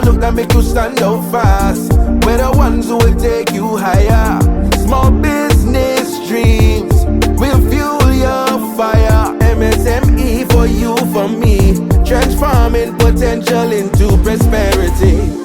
look that make you stand out fast. We're the ones who will take you higher. Small business dreams will fuel your fire. MSME for you, for me, transforming potential into prosperity.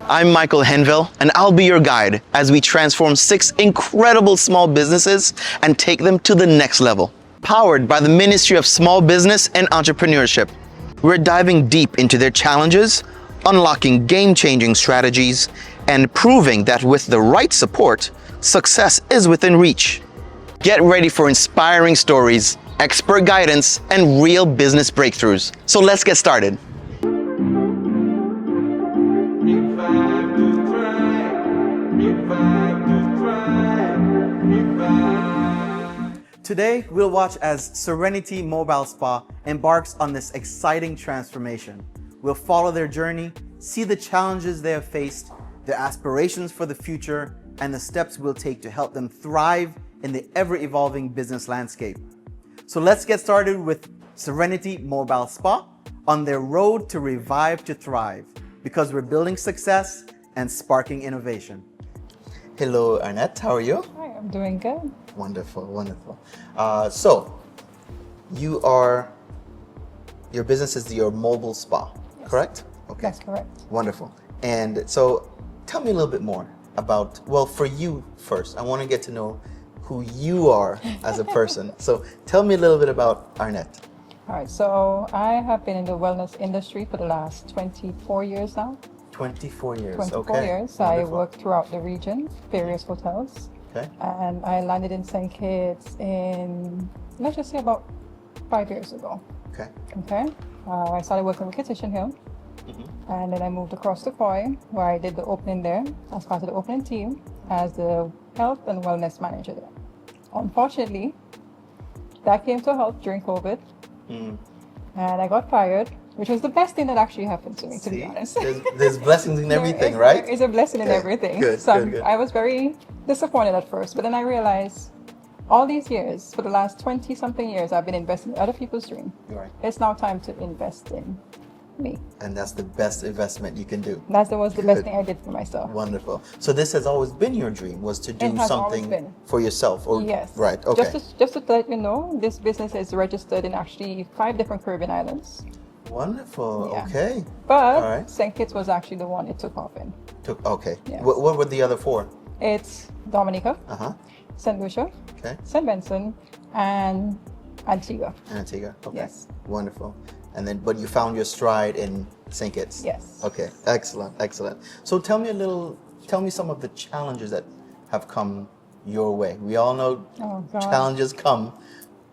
I'm Michael Henville, and I'll be your guide as we transform 6 incredible small businesses and take them to the next level. Powered by the Ministry of Small Business and Entrepreneurship, we're diving deep into their challenges, unlocking game-changing strategies, and proving that with the right support, success is within reach. Get ready for inspiring stories, expert guidance, and real business breakthroughs. So let's get started. Today, we'll watch as Serenity Mobile Spa embarks on this exciting transformation. We'll follow their journey, see the challenges they have faced, their aspirations for the future, and the steps we'll take to help them thrive in the ever-evolving business landscape. So let's get started with Serenity Mobile Spa on their road to revive to thrive, because we're building success and sparking innovation. Hello, Arnett. How are you? Hi, I'm doing good. Wonderful, wonderful. So, your business is your mobile spa, Yes. correct? Okay. That's correct. Wonderful. And so, tell me a little bit more about, well, for you first, I want to get to know who you are as a person. So, tell me a little bit about Arnett. All right, so I have been in the wellness industry for the last 24 years now. 24 years. 24 okay. years. Wonderful. I worked throughout the region, various hotels. Okay. And I landed in St. Kitts in, let's just say about 5 years ago. Okay. Okay. I started working with Kitchen Hill. And then I moved across to Koi, where I did the opening there. I started the opening team as the health and wellness manager there. Unfortunately, that came to a halt during COVID. And I got fired, which was the best thing that actually happened to me, to be honest. There's blessings in everything, right? It's a blessing in everything. Good, so good. I was very disappointed at first, but then I realized all these years, for the last 20-something years, I've been investing in other people's dream. Right. It's now time to invest in me. And that's the best investment you can do. That was the best Good. thing I did for myself. Wonderful. So this has always been your dream, was to do It has always something been. for yourself? Or, Yes. Right, okay. Just to let you know, this business is registered in actually 5 different Caribbean islands. Wonderful, Yeah. okay. But All right. St. Kitts was actually the one it took off in. Okay. Yes. What were the other 4? It's Dominica, Uh-huh, St. Lucia, okay. St. Vincent, and Antigua. Antigua, okay. Yes. Wonderful. And then, but you found your stride in St. Kitts? Yes. Okay, excellent, excellent. So tell me some of the challenges that have come your way. We all know Oh, God. challenges come,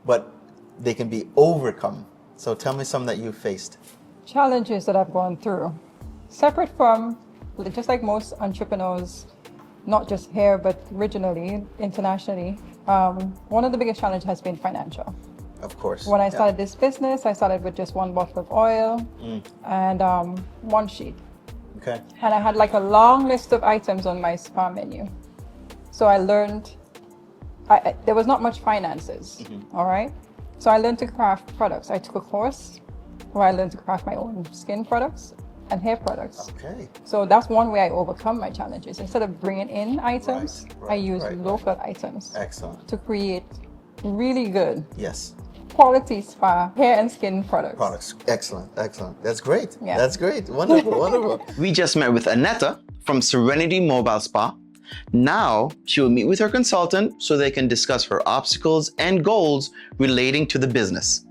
but they can be overcome. So tell me some that you faced. Challenges that I've gone through. Separate from, just like most entrepreneurs, not just here, but regionally, internationally, one of the biggest challenges has been financial. Of course. When I yeah. started this business, I started with just 1 bottle of oil and 1 sheet. Okay. And I had like a long list of items on my spa menu. So I learned, there was not much finances, all right? So I learned to craft products. I took a course where I learned to craft my own skin products and hair products. Okay. So that's one way I overcome my challenges. Instead of bringing in items, I use right. local items Excellent. to create really good Yes. quality spa hair and skin Products. Excellent. Excellent. That's great. Yeah. That's great. Wonderful. Wonderful. We just met with Annetta from Serenity Mobile Spa. Now she will meet with her consultant so they can discuss her obstacles and goals relating to the business.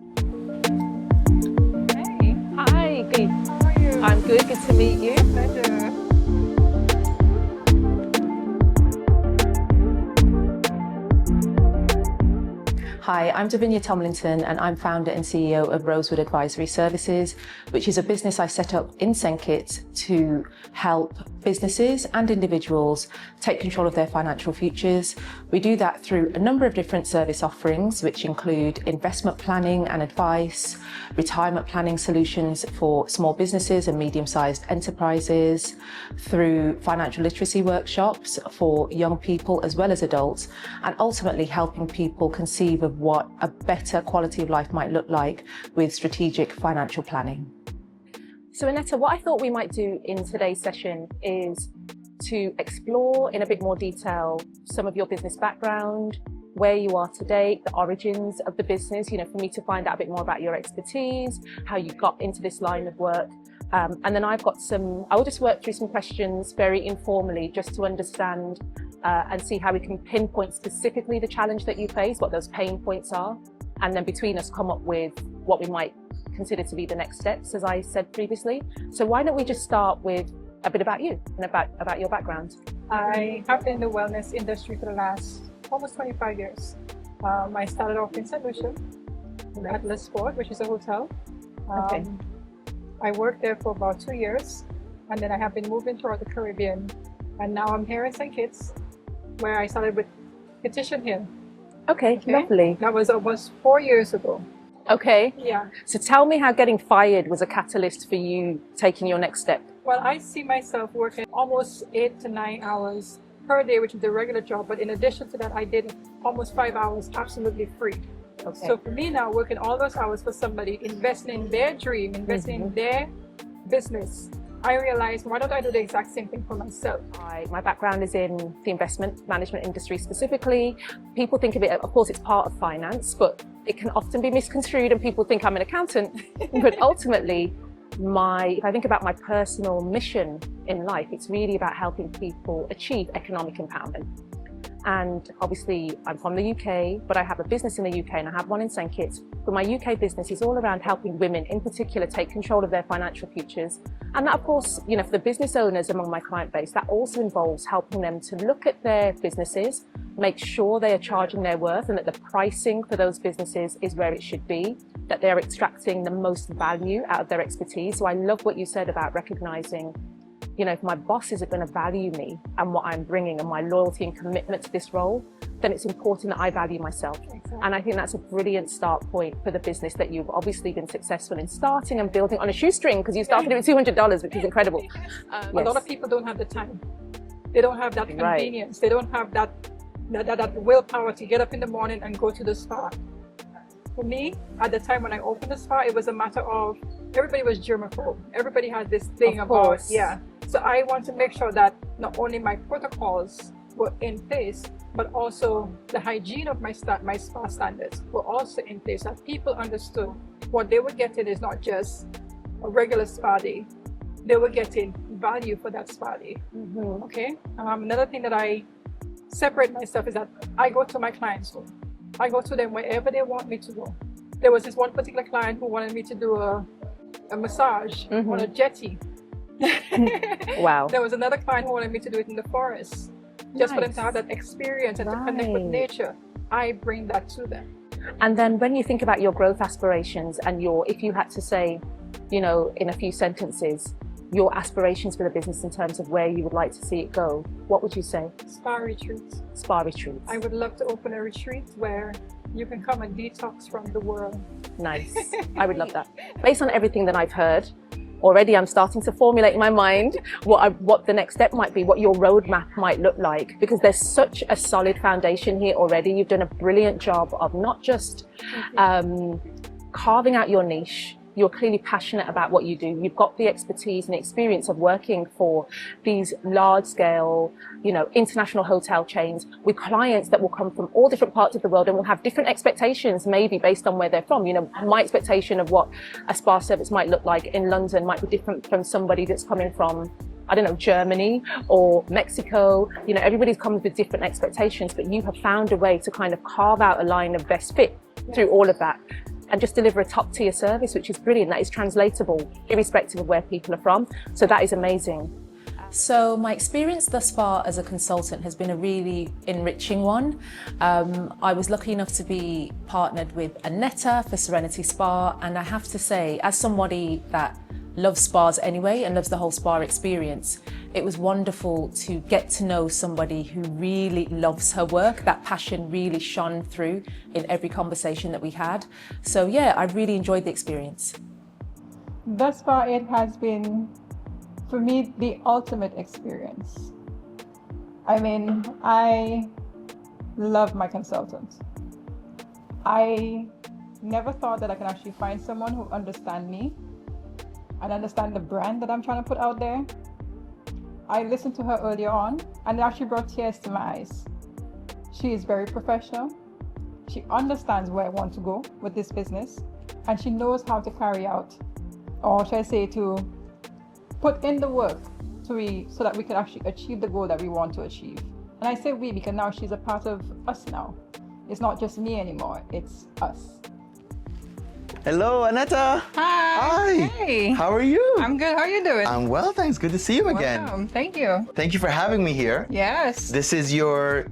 Hey. Hi. Good. How are you? I'm good. Good to meet you. Pleasure. Hi, I'm Davinia Tomlinson and I'm founder and CEO of Rosewood Advisory Services, which is a business I set up in St Kitts to help businesses and individuals take control of their financial futures. We do that through a number of different service offerings, which include investment planning and advice, retirement planning solutions for small businesses and medium-sized enterprises, through financial literacy workshops for young people as well as adults, and ultimately helping people conceive of what a better quality of life might look like with strategic financial planning. So Annetta, what I thought we might do in today's session is to explore in a bit more detail some of your business background, where you are today, the origins of the business, for me to find out a bit more about your expertise, how you got into this line of work. And then I will just work through some questions very informally just to understand and see how we can pinpoint specifically the challenge that you face, what those pain points are, and then between us come up with what we might consider to be the next steps, as I said previously. So why don't we just start with a bit about you and about your background. I have been in the wellness industry for the last almost 25 years. I started off in St. Lucia, in the Atlas Sport, which is a hotel. Okay. I worked there for about 2 years, and then I have been moving throughout the Caribbean. And now I'm here in St. Kitts, where I started with Petition Hill. Okay, lovely. That was almost 4 years ago. Okay. Yeah. So tell me how getting fired was a catalyst for you taking your next step. Well, I see myself working almost 8 to 9 hours per day, which is the regular job. But in addition to that, I did almost 5 hours absolutely free. Okay. So for me now, working all those hours for somebody, investing in their dream, investing in their business, I realized, why don't I do the exact same thing for myself? My background is in the investment management industry specifically. People think of it, of course, it's part of finance, but it can often be misconstrued and people think I'm an accountant. But ultimately, if I think about my personal mission in life, it's really about helping people achieve economic empowerment. And obviously I'm from the UK, but I have a business in the UK and I have one in St Kitts. But my UK business is all around helping women in particular take control of their financial futures. And that, of course, for the business owners among my client base, that also involves helping them to look at their businesses, make sure they are charging their worth and that the pricing for those businesses is where it should be, that they're extracting the most value out of their expertise. So I love what you said about recognizing, if my boss isn't going to value me and what I'm bringing and my loyalty and commitment to this role, then it's important that I value myself. Exactly. And I think that's a brilliant start point for the business that you've obviously been successful in starting and building on a shoestring, because you started it with $200, which is incredible. A lot of people don't have the time. They don't have that convenience. They don't have that willpower to get up in the morning and go to the spa. For me, at the time when I opened the spa, it was a matter of everybody was germaphobe. Everybody had this thing about, So I want to make sure that not only my protocols were in place, but also the hygiene of my spa standards were also in place, that people understood what they were getting is not just a regular spa day. They were getting value for that spa day. Okay. Another thing that I separate myself is that I go to my clients' home. I go to them wherever they want me to go. There was this one particular client who wanted me to do a massage on a jetty. Wow. There was another client who wanted me to do it in the forest, just for them to have that experience and to connect with nature. I bring that to them. And then when you think about your growth aspirations and if you had to say, in a few sentences, your aspirations for the business in terms of where you would like to see it go, what would you say? Spa retreats. Spa retreats. I would love to open a retreat where you can come and detox from the world. Nice. I would love that. Based on everything that I've heard, already I'm starting to formulate in my mind what the next step might be, what your roadmap might look like, because there's such a solid foundation here already. You've done a brilliant job of not just carving out your niche. You're clearly passionate about what you do. You've got the expertise and experience of working for these large-scale, international hotel chains with clients that will come from all different parts of the world and will have different expectations, maybe based on where they're from. My expectation of what a spa service might look like in London might be different from somebody that's coming from, Germany or Mexico. Everybody comes with different expectations, but you have found a way to kind of carve out a line of best fit through all of that, and just deliver a top tier service, which is brilliant. That is translatable irrespective of where people are from. So that is amazing. So my experience thus far as a consultant has been a really enriching one. I was lucky enough to be partnered with Annetta for Serenity Spa, and I have to say, as somebody that loves spas anyway and loves the whole spa experience, it was wonderful to get to know somebody who really loves her work. That passion really shone through in every conversation that we had. So yeah, I really enjoyed the experience. Thus far, it has been, for me, the ultimate experience. I mean, I love my consultants. I never thought that I could actually find someone who understands me and understand the brand that I'm trying to put out there. I listened to her earlier on, and it actually brought tears to my eyes. She is very professional. She understands where I want to go with this business, and she knows how to carry out, or should I say, to put in the work so that we can actually achieve the goal that we want to achieve. And I say we because now she's a part of us now. It's not just me anymore, it's us. Hello, Annetta. Hi. Hey. How are you? I'm good. How are you doing? I'm well, thanks. Good to see you again. Welcome. Thank you. Thank you for having me here. Yes. This is your...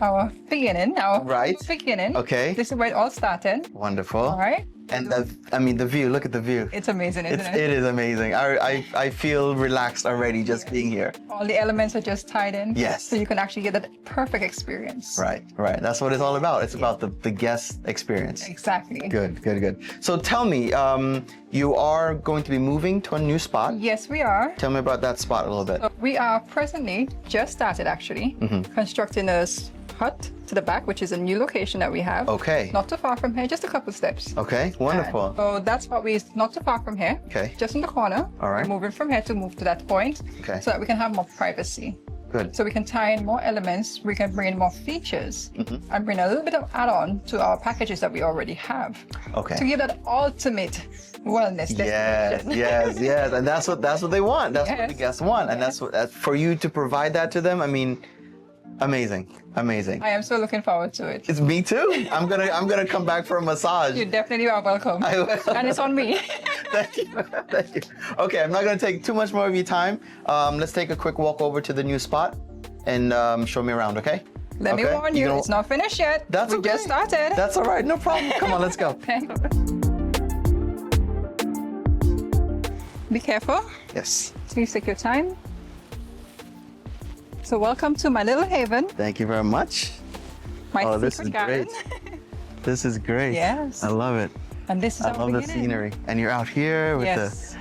Our beginning. Right. Beginning. Okay. This is where it all started. Wonderful. All right. And the view, look at the view. It's amazing, isn't it? It is amazing. I feel relaxed already just being here. All the elements are just tied in. Yes. So you can actually get that perfect experience. Right. That's what it's all about. It's about the guest experience. Exactly. Good. So tell me, you are going to be moving to a new spot? Yes, we are. Tell me about that spot a little bit. So we are presently just started actually constructing a hut to the back, which is a new location that we have. Okay. Not too far from here, just a couple steps. Okay, wonderful. So that's what we, not too far from here. Okay. Just in the corner. All right. We're moving from here to move to that point. Okay. So that we can have more privacy. Good. So we can tie in more elements, we can bring in more features, and bring a little bit of add-on to our packages that we already have. Okay. To give that ultimate wellness destination. Yes. And that's what they want. That's what the Yes. guests want. And that's for you to provide that to them. I mean, amazing. I am so looking forward to it. It's me too. I'm gonna come back for a massage. You definitely are welcome. I will. And it's on me. Thank you. Okay, I'm not gonna take too much more of your time. Let's take a quick walk over to the new spot and show me around, okay? Let me warn you, it's not finished yet. That's We just started. That's all right, no problem. Come on, let's go. Okay. Be careful. Yes. Please take your time. So welcome to my little haven. Thank you very much. My This secret is garden. great. This is great. Yes. I love it. And this is I our love the beginning. scenery. And you're out here with Yes.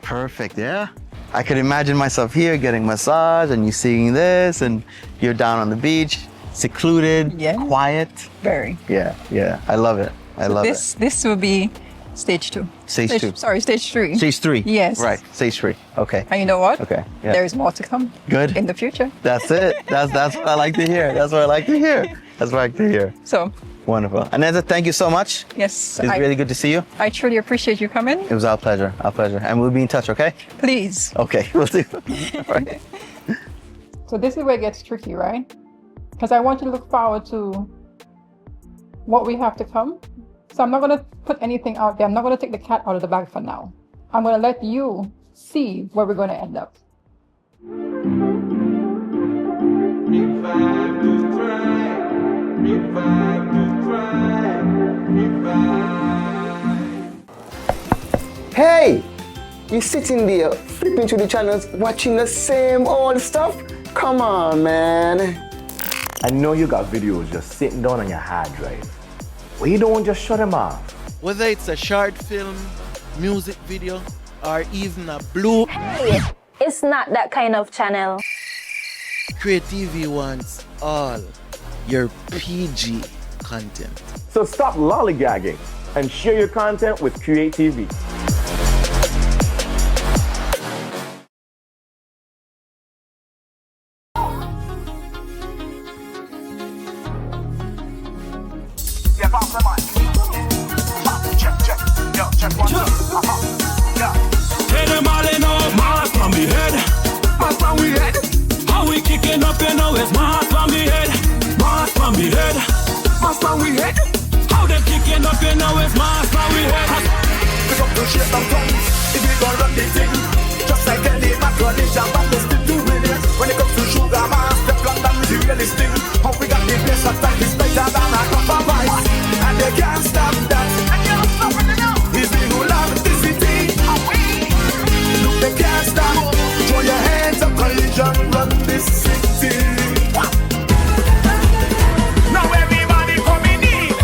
perfect, yeah? I could imagine myself here getting massage and you seeing this and you're down on the beach, secluded, quiet. Very. Yeah. I love it. I love it. This will be stage 2. Stage 2. Sorry, stage 3. Stage 3. Yes. Right, stage 3. Okay. And you know what? Okay. Yeah. There is more to come. Good. In the future. That's it. That's what I like to hear. That's what I like to hear. So. Wonderful. Annetta, thank you so much. Yes. It's really good to see you. I truly appreciate you coming. It was our pleasure. And we'll be in touch, okay? Please. Okay, we'll do. All right. So this is where it gets tricky, right? Because I want you to look forward to what we have to come. So I'm not going to put anything out there. I'm not going to take the cat out of the bag for now. I'm going to let you see where we're going to end up. Hey! You sitting there, flipping through the channels, watching the same old stuff? Come on, man. I know you got videos just sitting down on your hard drive. Well, you don't just shut them off. Whether it's a short film, music video, or even a blue. Hey, it's not that kind of channel. Create TV wants all your PG content. So stop lollygagging and share your content with Create TV. Just like any Religion, but they still do brilliant. When it comes to sugar, man, step London materialist thing. How we got the best of time is better than a cup of ice. And they can't stop that. It's the whole of the city. Look, they can't stop. Throw your hands up, religion, run this city. Now everybody coming in,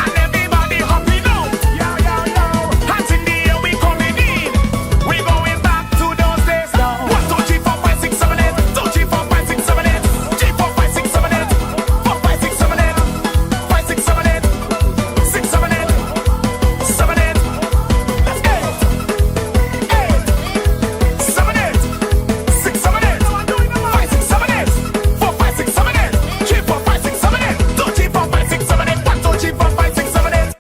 and everybody hopping out. Hands in the air, we coming in. We going back to those days. 1, 2, 3, 4, 5, 6, 7, 8. 2, 3, 4, 5, 6, 7, 8. 3, 4, 5, 6, 7, 8. 4, 5, 6, 7, 8. 5, 6, 7, 8. 6, 7, 8. 7, 8. Let's go. 8, 7, 8. 6, 7, 8. 5, 6, 7, 8. 4, 5, 6, 7, 8. 3, 4, 5, 6, 7, 8. 2, 3, 4, 5, 6, 7, 8. 1, 2, 3, 4, 5, 6, 7, 8.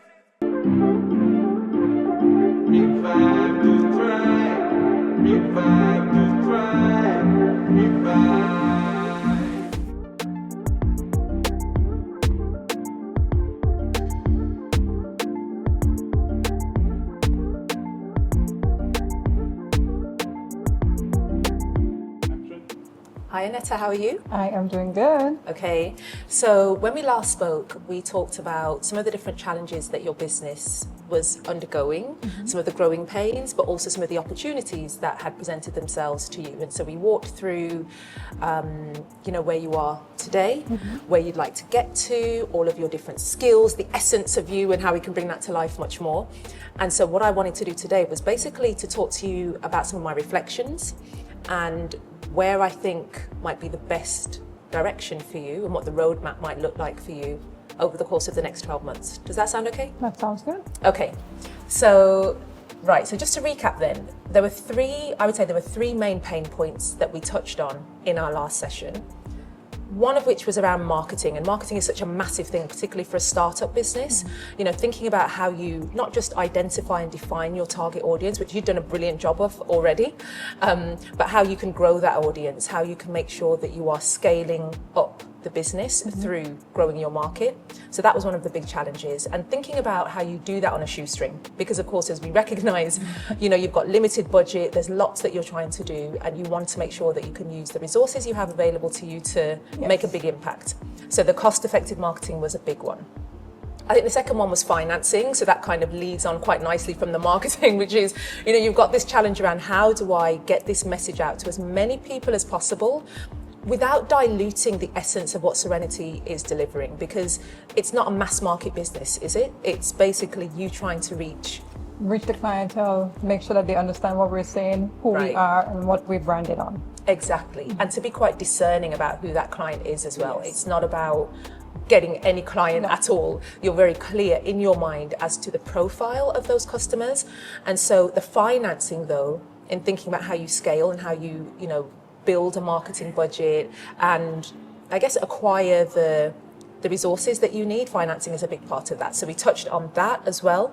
Revive to thrive. Revive to thrive. Revive. Hi Annetta, how are you? I am doing good. Okay, so when we last spoke, we talked about some of the different challenges that your business was undergoing, some of the growing pains, but also some of the opportunities that had presented themselves to you. And so we walked through, where you are today, where you'd like to get to, all of your different skills, the essence of you, and how we can bring that to life much more. And so what I wanted to do today was basically to talk to you about some of my reflections and where I think might be the best direction for you and what the roadmap might look like for you over the course of the next 12 months. Does that sound okay? That sounds good. Okay, so just to recap then, there were three main pain points that we touched on in our last session. One of which was around marketing, and marketing is such a massive thing, particularly for a startup business. Thinking about how you not just identify and define your target audience, which you've done a brilliant job of already, but how you can grow that audience, how you can make sure that you are scaling up the business through growing your market. So that was one of the big challenges, and thinking about how you do that on a shoestring, because of course, as we recognize, you've got limited budget, there's lots that you're trying to do, and you want to make sure that you can use the resources you have available to you to make a big impact. So the cost-effective marketing was a big one. I think the second one was financing, so that kind of leads on quite nicely from the marketing, which is, you've got this challenge around how do I get this message out to as many people as possible without diluting the essence of what Serenity is delivering, because it's not a mass market business, is it? It's basically you trying to reach the clientele, make sure that they understand what we're saying, who we are, and what we're branded on. Exactly, and to be quite discerning about who that client is as well. It's not about getting any client at all. You're very clear in your mind as to the profile of those customers. And so the financing, though, in thinking about how you scale and how you, build a marketing budget and I guess acquire the resources that you need, financing is a big part of that. So we touched on that as well.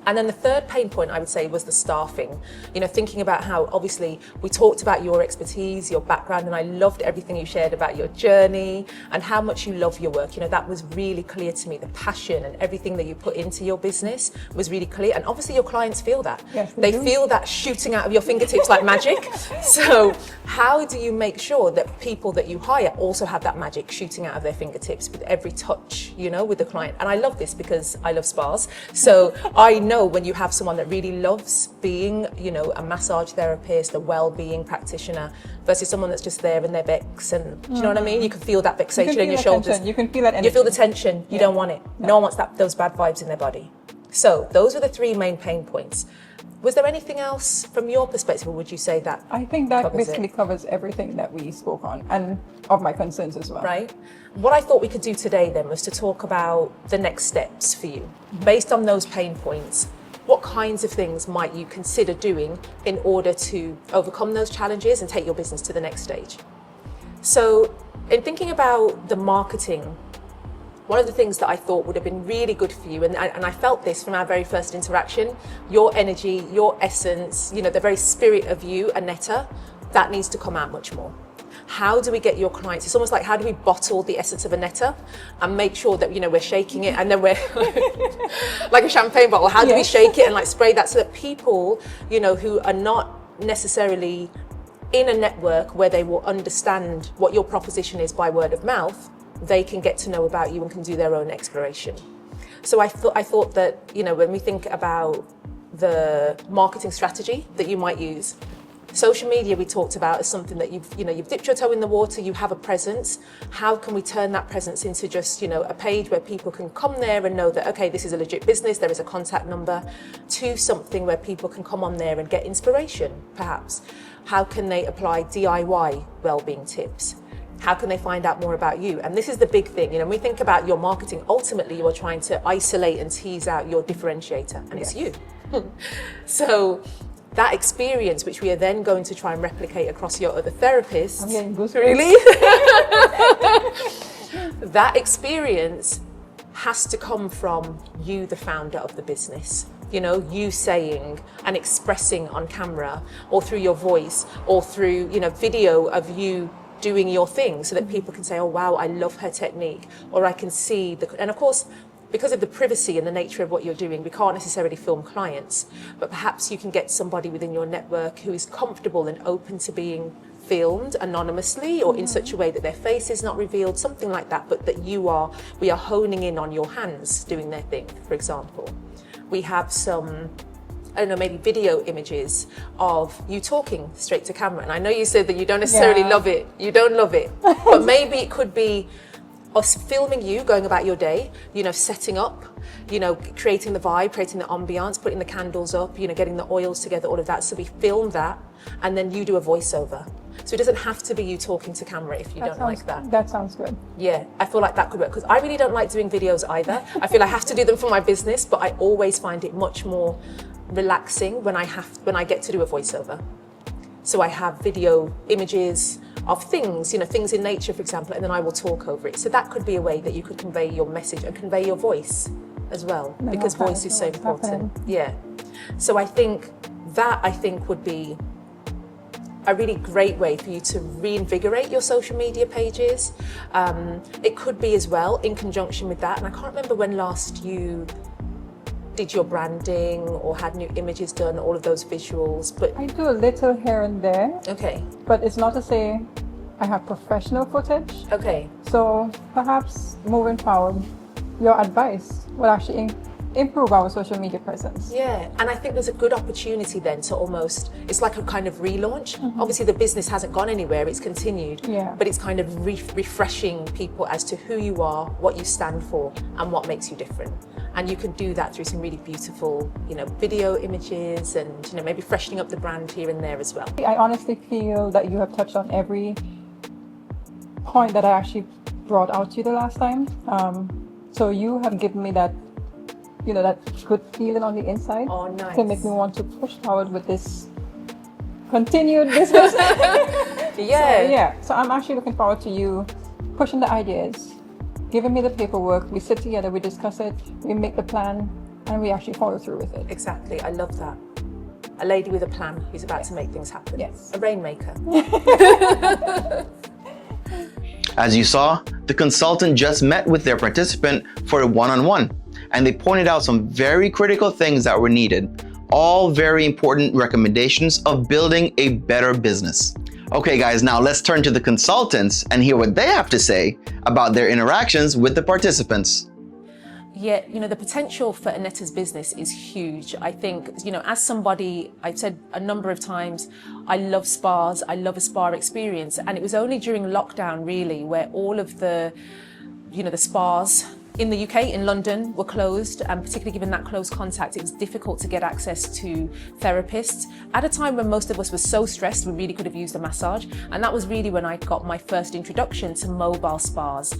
And then the third pain point, I would say, was the staffing. Thinking about how, obviously, we talked about your expertise, your background, and I loved everything you shared about your journey and how much you love your work. That was really clear to me. The passion and everything that you put into your business was really clear. And obviously, your clients feel that. Yes, they feel that shooting out of your fingertips like magic. So how do you make sure that people that you hire also have that magic shooting out of their fingertips with every touch, with the client? And I love this because I love spas. So I know when you have someone that really loves being, a massage therapist, a well-being practitioner, versus someone that's just there in their becs, and do you know what I mean? You can feel that vexation in your shoulders. Tension. You can feel that energy. You feel the tension. You don't want it. No one wants those bad vibes in their body. So those were the three main pain points. Was there anything else from your perspective, or would you say that I think that basically covers everything that we spoke on, and of my concerns as well. Right. What I thought we could do today then was to talk about the next steps for you. Based on those pain points, what kinds of things might you consider doing in order to overcome those challenges and take your business to the next stage? So in thinking about the marketing, one of the things that I thought would have been really good for you, and I felt this from our very first interaction, your energy, your essence, the very spirit of you, Annetta, that needs to come out much more. How do we get your clients? It's almost like, how do we bottle the essence of Annetta and make sure that, we're shaking it, and then we're like a champagne bottle. How do we shake it and spray that so that people, who are not necessarily in a network where they will understand what your proposition is by word of mouth, they can get to know about you and can do their own exploration. So I thought that, you know, when we think about the marketing strategy that you might use, social media we talked about as something that you've dipped your toe in the water, you have a presence. How can we turn that presence into just, you know, a page where people can come there and know that, okay, this is a legit business, there is a contact number, to something where people can come on there and get inspiration, perhaps. How can they apply DIY well-being tips? How can they find out more about you? And this is the big thing, you know, when we think about your marketing, ultimately you are trying to isolate and tease out your differentiator, and it's you. So that experience, which we are then going to try and replicate across your other therapists. I'm getting goosebumps. Really? That experience has to come from you, the founder of the business. You know, you saying and expressing on camera or through your voice or through, you know, video of you doing your thing, so that people can say, oh wow, I love her technique, or I can see and of course, because of the privacy and the nature of what you're doing, we can't necessarily film clients, but perhaps you can get somebody within your network who is comfortable and open to being filmed anonymously or in such a way that their face is not revealed, something like that, but that we are honing in on your hands doing their thing, for example. We have some, I don't know, maybe video images of you talking straight to camera. And I know you said that you don't necessarily love it. You don't love it. But maybe it could be us filming you going about your day, you know, setting up, you know, creating the vibe, creating the ambiance, putting the candles up, you know, getting the oils together, all of that. So we film that and then you do a voiceover. So it doesn't have to be you talking to camera if you don't like that. That sounds good. Yeah, I feel like that could work, because I really don't like doing videos either. I feel I have to do them for my business, but I always find it much more relaxing when I get to do a voiceover. So I have video images of things, you know, things in nature, for example, and then I will talk over it. So that could be a way that you could convey your message and convey your voice as well, because voice is so important. Yeah. So I think that would be a really great way for you to reinvigorate your social media pages. It could be as well in conjunction with that, and I can't remember when last you did your branding or had new images done, all of those visuals, but I do a little here and there. Okay. But it's not to say I have professional footage. Okay. So perhaps moving forward, your advice will actually improve our social media presence. Yeah, and I think there's a good opportunity then to almost, it's like a kind of relaunch. Obviously the business hasn't gone anywhere, it's continued, but it's kind of refreshing people as to who you are, what you stand for, and what makes you different. And you can do that through some really beautiful, you know, video images and, you know, maybe freshening up the brand here and there as well. I honestly feel that you have touched on every point that I actually brought out to you the last time. So you have given me that, you know, that good feeling on the inside to make me want to push forward with this continued business. So I'm actually looking forward to you pushing the ideas, giving me the paperwork, we sit together, we discuss it, we make the plan, and we actually follow through with it. Exactly, I love that. A lady with a plan who's about to make things happen. Yes. A rainmaker. As you saw, the consultant just met with their participant for a one-on-one, and they pointed out some very critical things that were needed, all very important recommendations of building a better business. Okay guys, now let's turn to the consultants and hear what they have to say about their interactions with the participants. Yeah, you know, the potential for Anetta's business is huge. I think, you know, as somebody, I've said a number of times, I love spas, I love a spa experience. And it was only during lockdown, really, where all of the, you know, the spas in the UK, in London, were closed, and particularly given that close contact, it was difficult to get access to therapists at a time when most of us were so stressed we really could have used a massage. And that was really when I got my first introduction to mobile spas,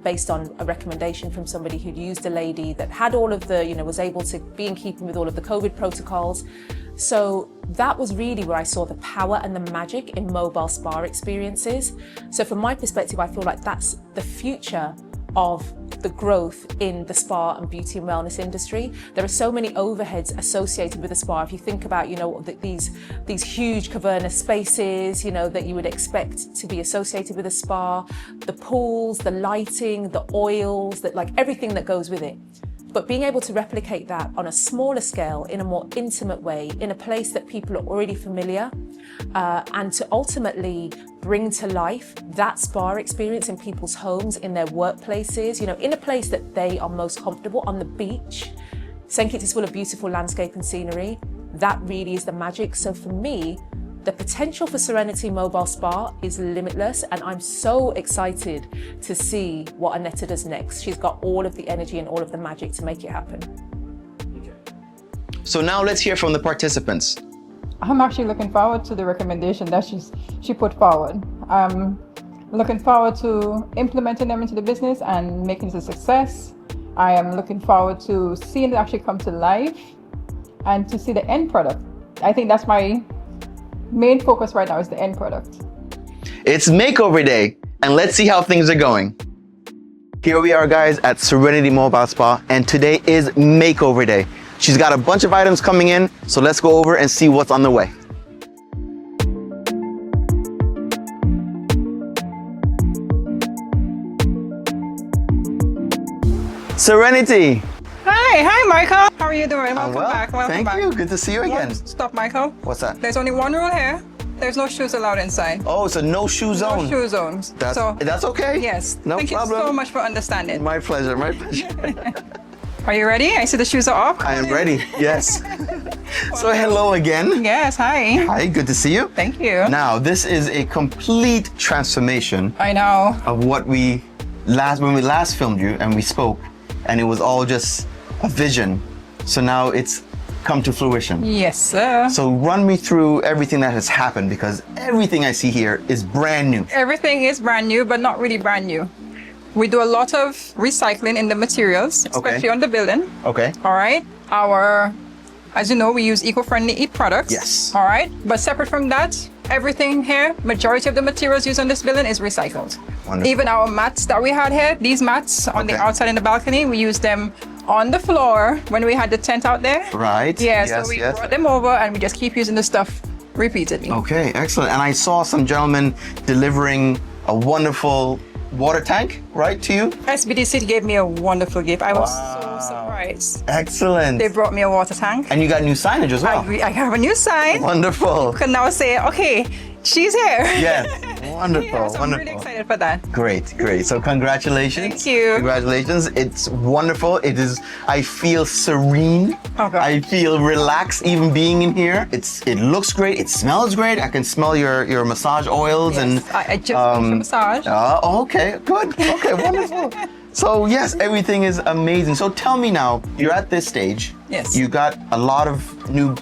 based on a recommendation from somebody who'd used a lady that had all of the, you know, was able to be in keeping with all of the COVID protocols. So that was really where I saw the power and the magic in mobile spa experiences. So from my perspective, I feel like that's the future of the growth in the spa and beauty and wellness industry. There are so many overheads associated with a spa. If you think about, you know, these huge cavernous spaces, you know, that you would expect to be associated with a spa, the pools, the lighting, the oils, that like everything that goes with it. but being able to replicate that on a smaller scale, in a more intimate way, in a place that people are already familiar, and to ultimately bring to life that spa experience in people's homes, in their workplaces, you know, in a place that they are most comfortable, on the beach. St. Kitts is full of beautiful landscape and scenery. That really is the magic. So for me, the potential for Serenity Mobile Spa is limitless, and I'm so excited to see what Annetta does next. She's got all of the energy and all of the magic to make it happen. So now let's hear from the participants. I'm actually looking forward to the recommendation that she put forward. I'm looking forward to implementing them into the business and making it a success. I am looking forward to seeing it actually come to life and to see the end product. I think that's my main focus right now, is the end product. It's makeover day, and let's see how things are going. Here we are, guys, at Serenity Mobile Spa, and today is makeover day. She's got a bunch of items coming in, so let's go over and see what's on the way. Serenity. Hi, Michael. How are you doing? Welcome Well, back. Welcome thank back. you. Good to see you again. Stop, Michael. What's that? There's only one rule here. There's no shoes allowed inside. Oh, it's a no shoe zone. No shoe zones. That's okay. Yes. No Thank problem. you so much for understanding. My pleasure. My pleasure. Are you ready? I see the shoes are off. I am ready. Yes. So hello again. Yes. Hi. Hi. Good to see you. Thank you. Now this is a complete transformation I know. of what when we last filmed you and we spoke, and it was all just a vision. So now it's come to fruition. Yes, sir. So run me through everything that has happened, because everything I see here is brand new. Everything is brand new, but not really brand new. We do a lot of recycling in the materials, especially on the building. Okay. All right. As you know, we use eco-friendly products. Yes. All right. But separate from that, everything here, majority of the materials used on this building is recycled. Wonderful. Even our mats that we had here, these mats on the outside in the balcony, we use them on the floor when we had the tent out there. Right. Yeah, so we brought them over and we just keep using the stuff repeatedly. Okay, excellent. And I saw some gentlemen delivering a wonderful water tank, right, to you? SBDC gave me a wonderful gift. I was so surprised. Excellent. They brought me a water tank. And you got new signage as well. I have a new sign. Wonderful. You can now say, okay, she's here. Yes. Wonderful. Yeah, so wonderful. I'm really excited for that. Great, great. So congratulations. Thank you. Congratulations. It's wonderful. I feel serene. Okay. I feel relaxed even being in here. It looks great. It smells great. I can smell your massage oils. Yes, and I just finished a massage. Okay, good. Okay, wonderful. So yes, everything is amazing. So tell me now, you're at this stage. Yes. You got a lot of new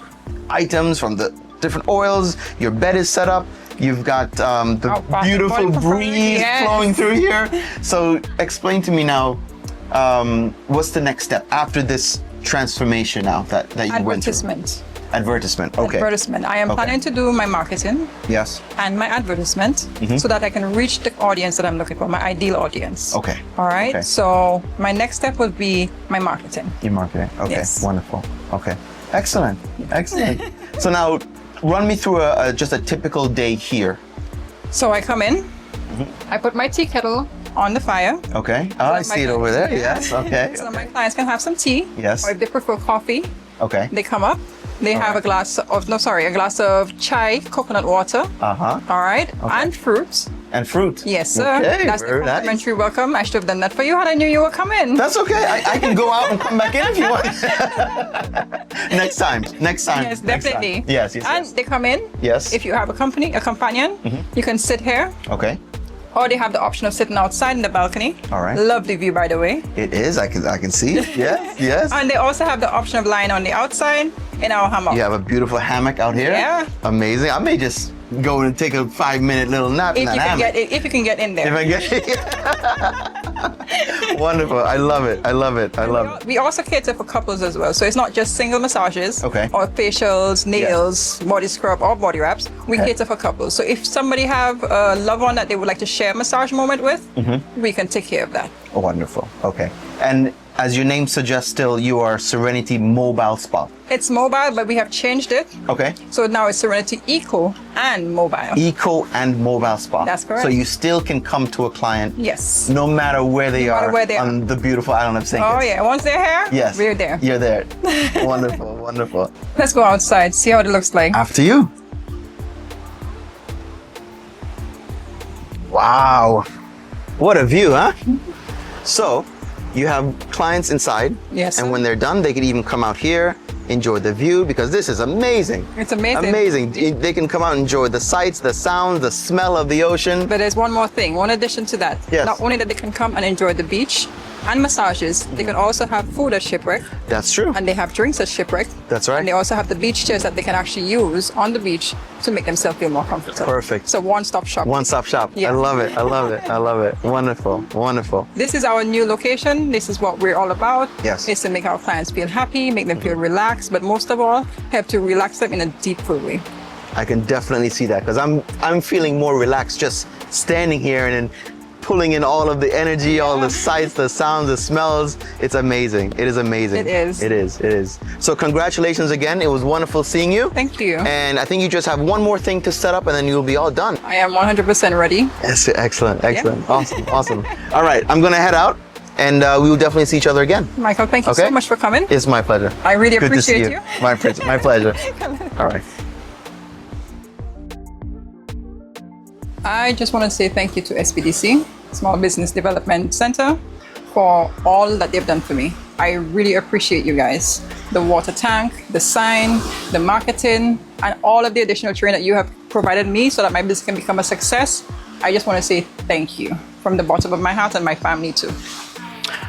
items from the different oils. Your bed is set up. You've got the beautiful breeze flowing through here. So explain to me now, what's the next step after this transformation now that you went through? Advertisement. Okay. Advertisement. I am planning to do my marketing. Yes. And my advertisement so that I can reach the audience that I'm looking for, my ideal audience. Okay. All right. Okay. So my next step would be my marketing. Your marketing. Okay. Yes. Wonderful. Okay. Excellent. Excellent. So now, run me through just a typical day here. So I come in, I put my tea kettle on the fire. Okay. Oh, I see it over there. Yes. Okay. So my clients can have some tea. Yes. Or if they prefer coffee, Okay. they come up. They have a glass of chai, coconut water. Uh-huh. All right. And fruit. And fruit. Yes, sir. Okay, That's the very nice. complimentary welcome. I should have done that for you had I knew you were coming. That's okay. I can go out and come back in if you want. Next time. Yes, definitely. Yes. And they come in. Yes. If you have a companion, you can sit here. Okay. Or they have the option of sitting outside in the balcony. All right. Lovely view, by the way. It is. I can see it. Yes. Yes. And they also have the option of lying on the outside in our hammock. You have a beautiful hammock out here. Yeah. Amazing. I may just go and take a 5-minute little nap in that hammock. If you can get in there. If I get Wonderful. I love it. I love it. I love it. We also cater for couples as well. So it's not just single massages Okay. or facials, nails, body scrub or body wraps. We Okay. cater for couples. So if somebody have a loved one that they would like to share a massage moment with, we can take care of that. Oh, wonderful. Okay. And as your name suggests, still you are Serenity Mobile Spa. It's mobile, but we have changed it. Okay. So now it's Serenity Eco and Mobile. Eco and Mobile Spa. That's correct. So you still can come to a client. Yes. No matter where they No matter are where they on the beautiful island of St. Kitts. Oh yeah, once they're here, Yes. we're there. You're there. Wonderful, wonderful. Let's go outside, see how it looks like. After you. Wow. What a view, huh? So, you have clients inside. Yes, And sir. when they're done, they can even come out here, enjoy the view, because this is amazing. It's amazing. Amazing. They can come out and enjoy the sights, the sounds, the smell of the ocean. But there's one more thing, one addition to that. Yes. Not only that they can come and enjoy the beach and massages, they can also have food at Shipwreck, That's true. and they have drinks at Shipwreck. That's right. And they also have the beach chairs that they can actually use on the beach to make themselves feel more comfortable. Perfect. So one-stop shop. One-stop shop. Yeah. I love it. I love it. I love it. Wonderful. Wonderful. This is our new location. This is what we're all about. Yes. It's to make our clients feel happy, make them feel relaxed, but most of all, help to relax them in a deeper way. I can definitely see that because I'm feeling more relaxed just standing here and then pulling in all of the energy, all the sights, the sounds, the smells. It's amazing. It is amazing. It is. It is. It is. So congratulations again. It was wonderful seeing you. Thank you. And I think you just have one more thing to set up and then you'll be all done. I am 100% ready. Yes, excellent. Excellent. Awesome. Awesome. All right. I'm going to head out and we will definitely see each other again. Michael, thank you Okay. so much for coming. It's my pleasure. I really Good to see appreciate you. you. My pleasure. All right. I just want to say thank you to SBDC, Small Business Development Center, for all that they've done for me. I really appreciate you guys. The water tank, the sign, the marketing, and all of the additional training that you have provided me so that my business can become a success. I just want to say thank you from the bottom of my heart and my family too.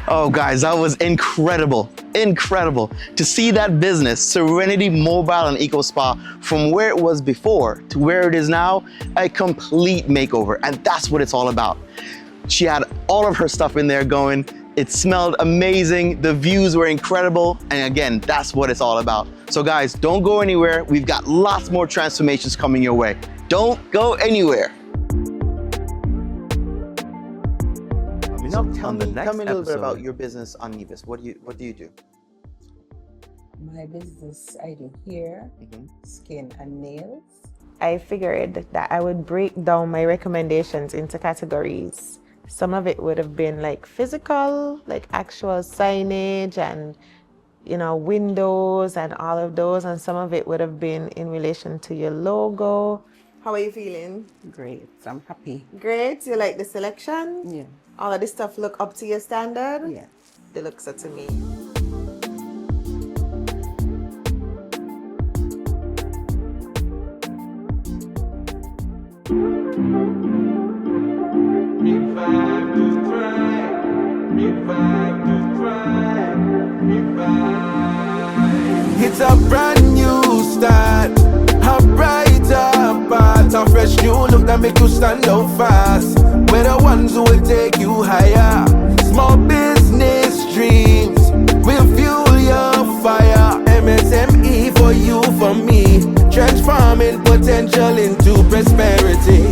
Oh, guys, that was incredible. Incredible to see that business, Serenity Mobile and Eco Spa, from where it was before to where it is now, a complete makeover. And that's what it's all about. She had all of her stuff in there going. It smelled amazing. The views were incredible. And again, that's what it's all about. So guys, don't go anywhere. We've got lots more transformations coming your way. Don't go anywhere. Now tell me a little bit about your business on Nevis. What do you do? My business, I do hair, skin, and nails. I figured that I would break down my recommendations into categories. Some of it would have been like physical, like actual signage and, you know, windows and all of those. And some of it would have been in relation to your logo. How are you feeling? Great, I'm happy. Great. You like the selection? Yeah. All of this stuff look up to your standard? Yeah. They look so to me. It's a brand new start, a brighter path, a fresh new look that make you stand out fast. We're the ones who will take you higher. Small business dreams will fuel your fire. MSME for you, for me, transforming potential into prosperity.